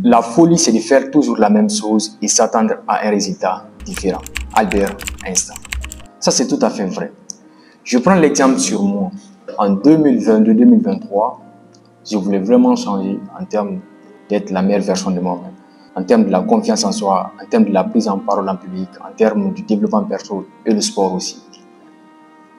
La folie, c'est de faire toujours la même chose et s'attendre à un résultat différent. Albert Einstein. Ça, c'est tout à fait vrai. Je prends l'exemple sur moi. En 2022-2023, je voulais vraiment changer en termes d'être la meilleure version de moi-même, en termes de la confiance en soi, en termes de la prise en parole en public, en termes du développement personnel et le sport aussi.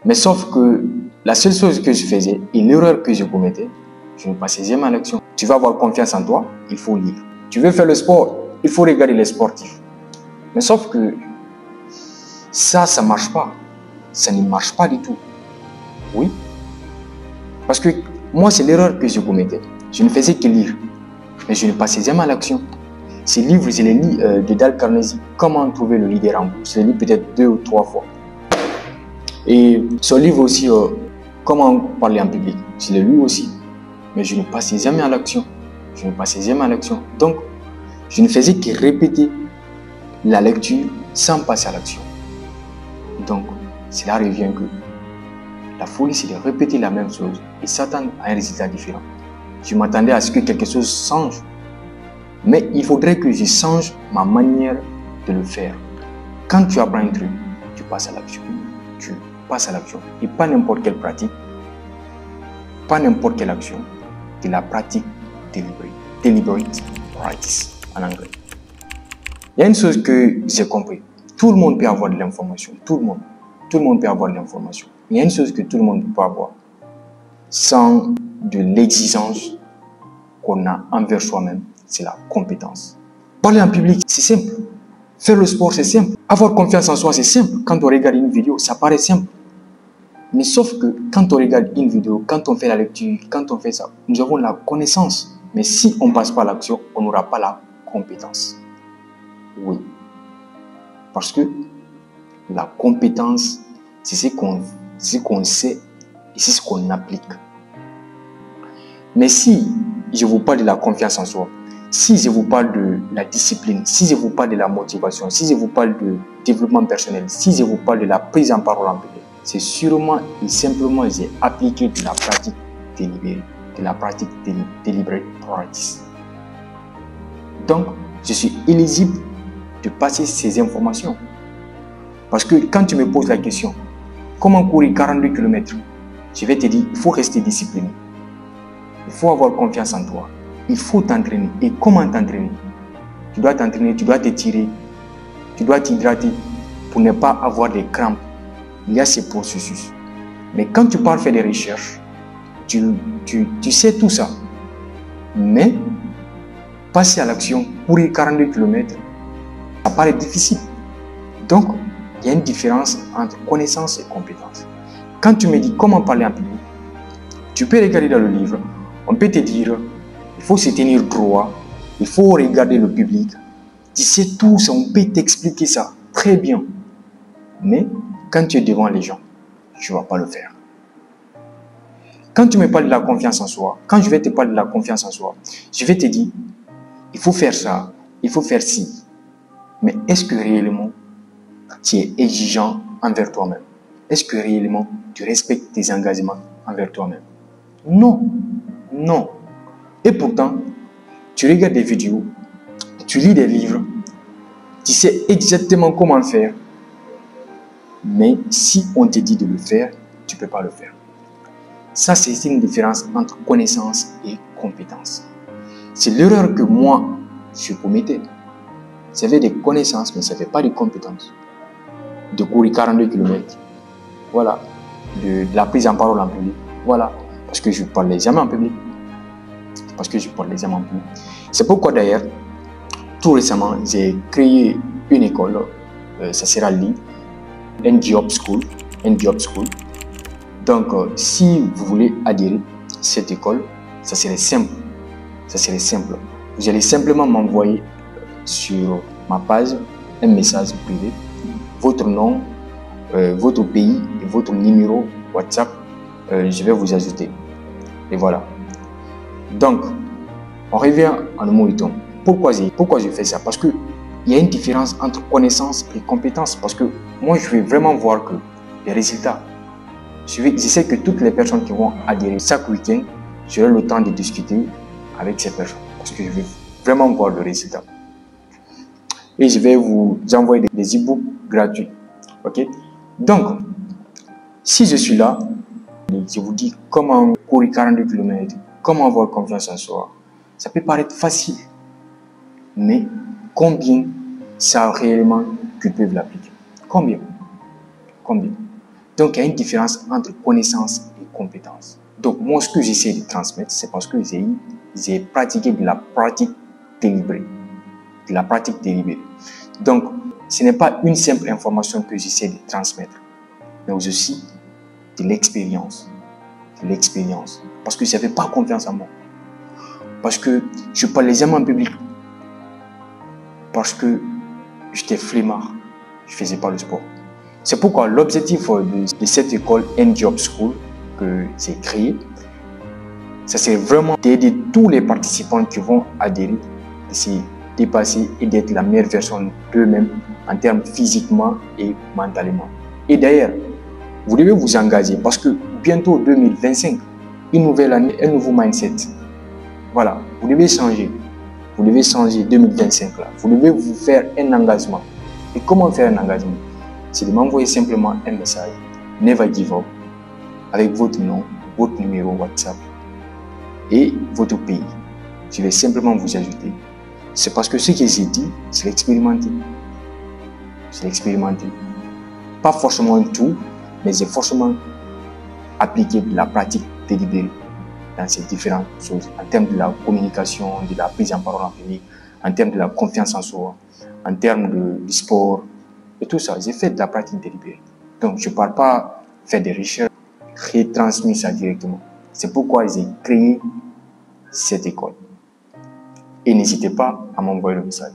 Mais sauf que la seule chose que je faisais et l'erreur que je commettais, je ne passais jamais à l'action. Tu veux avoir confiance en toi, il faut lire. Tu veux faire le sport, il faut regarder les sportifs. Mais sauf que ça ne marche pas. Ça ne marche pas du tout. Oui. Parce que moi, c'est l'erreur que je commettais. Je ne faisais que lire. Mais je ne passais jamais à l'action. Ces livres, je les lis de Dale Carnegie. Comment trouver le leader en vous. Je les lis peut-être 2 ou 3 fois. Et ce livre aussi, comment parler en public. Je l'ai lu aussi. Mais je ne passais jamais à l'action. Je ne passais jamais à l'action. Donc, je ne faisais que répéter la lecture sans passer à l'action. Donc, cela revient que la folie, c'est de répéter la même chose et s'attendre à un résultat différent. Je m'attendais à ce que quelque chose change. Mais il faudrait que je change ma manière de le faire. Quand tu apprends un truc, tu passes à l'action. Tu passes à l'action. Et pas n'importe quelle pratique. Pas n'importe quelle action. De la pratique deliberate. Deliberate practice en anglais. Il y a une chose que j'ai compris. Tout le monde peut avoir de l'information. Tout le monde. Tout le monde peut avoir de l'information. Il y a une chose que tout le monde peut avoir. Sans de l'exigence qu'on a envers soi-même, c'est la compétence. Parler en public, c'est simple. Faire le sport, c'est simple. Avoir confiance en soi, c'est simple. Quand on regarde une vidéo, ça paraît simple. Mais sauf que quand on regarde une vidéo, quand on fait la lecture, quand on fait ça, nous avons la connaissance. Mais si on ne passe pas à l'action, on n'aura pas la compétence. Oui. Parce que la compétence, c'est ce qu'on sait et c'est ce qu'on applique. Mais si je vous parle de la confiance en soi, si je vous parle de la discipline, si je vous parle de la motivation, si je vous parle de développement personnel, si je vous parle de la prise en parole en public, c'est sûrement et simplement j'ai appliqué de la pratique délibérée, de la pratique deliberate practice. Donc, je suis éligible de passer ces informations. Parce que quand tu me poses la question, comment courir 42 km, je vais te dire, il faut rester discipliné. Il faut avoir confiance en toi. Il faut t'entraîner. Et comment t'entraîner? Tu dois t'entraîner, tu dois t'étirer, tu dois t'hydrater pour ne pas avoir des crampes. Il y a ces processus. Mais quand tu pars faire des recherches, tu sais tout ça. Mais passer à l'action, courir 42 km, ça paraît difficile. Donc, il y a une différence entre connaissance et compétence. Quand tu me dis comment parler en public, tu peux regarder dans le livre. On peut te dire, il faut se tenir droit, il faut regarder le public. Tu sais tout ça, on peut t'expliquer ça très bien. Mais quand tu es devant les gens, tu ne vas pas le faire. Quand tu me parles de la confiance en soi, quand je vais te parler de la confiance en soi, je vais te dire, il faut faire ça, il faut faire ci. Mais est-ce que réellement, tu es exigeant envers toi-même? Est-ce que réellement, tu respectes tes engagements envers toi-même? Non, non. Et pourtant, tu regardes des vidéos, tu lis des livres, tu sais exactement comment faire. Mais si on te dit de le faire, tu ne peux pas le faire. Ça, c'est une différence entre connaissance et compétence. C'est l'erreur que moi, je commettais. J'avais des connaissances, mais ça ne fait pas de compétences. De courir 42 km. Voilà. De la prise en parole en public. Voilà. Parce que je ne parlais jamais en public. Parce que je ne parlais jamais en public. C'est pourquoi d'ailleurs, tout récemment, j'ai créé une école. Ça sera l'IN, un job school. Donc, si vous voulez adhérer à cette école, ça serait simple. Ça serait simple. Vous allez simplement m'envoyer sur ma page un message privé, votre nom, votre pays et votre numéro WhatsApp. Je vais vous ajouter. Et voilà. Donc, on revient à nos moutons. Pourquoi je fais ça? Parce qu'il y a une différence entre connaissance et compétence. Parce que moi, je veux vraiment voir que les résultats. Je sais que toutes les personnes qui vont adhérer chaque week-end, j'aurai le temps de discuter avec ces personnes. Parce que je veux vraiment voir le résultat. Et je vais vous envoyer des e-books gratuits. Ok? Donc, si je suis là, je vous dis comment courir 42 km, comment avoir confiance en soi. Ça peut paraître facile, mais combien ça réellement qu'ils peuvent l'appliquer? Combien? Donc, il y a une différence entre connaissance et compétence. Donc, moi, ce que j'essaie de transmettre, c'est parce que j'ai pratiqué de la pratique délibérée. Donc, ce n'est pas une simple information que j'essaie de transmettre, mais aussi de l'expérience. Parce que je n'avais pas confiance en moi. Parce que je parlais jamais en public. Parce que j'étais flemmard. Je ne faisais pas le sport. C'est pourquoi l'objectif de cette école N-Job School que j'ai créée, ça c'est vraiment d'aider tous les participants qui vont adhérer, de se dépasser et d'être la meilleure version d'eux-mêmes en termes physiquement et mentalement. Et d'ailleurs, vous devez vous engager parce que bientôt 2025, une nouvelle année, un nouveau mindset. Voilà, vous devez changer. Vous devez changer 2025 là. Vous devez vous faire un engagement. Et comment faire un engagement? C'est de m'envoyer simplement un message, Never Give Up, avec votre nom, votre numéro WhatsApp et votre pays. Je vais simplement vous ajouter. C'est parce que ce que j'ai dit, c'est l'expérimenter. Pas forcément tout, mais j'ai forcément appliqué de la pratique délibérée dans ces différentes choses, en termes de la communication, de la prise en parole en public, en termes de la confiance en soi, en termes du sport, et tout ça. J'ai fait de la pratique délibérée. Donc, je ne parle pas faire des recherches, retransmettre ça directement. C'est pourquoi j'ai créé cette école. Et n'hésitez pas à m'envoyer le message.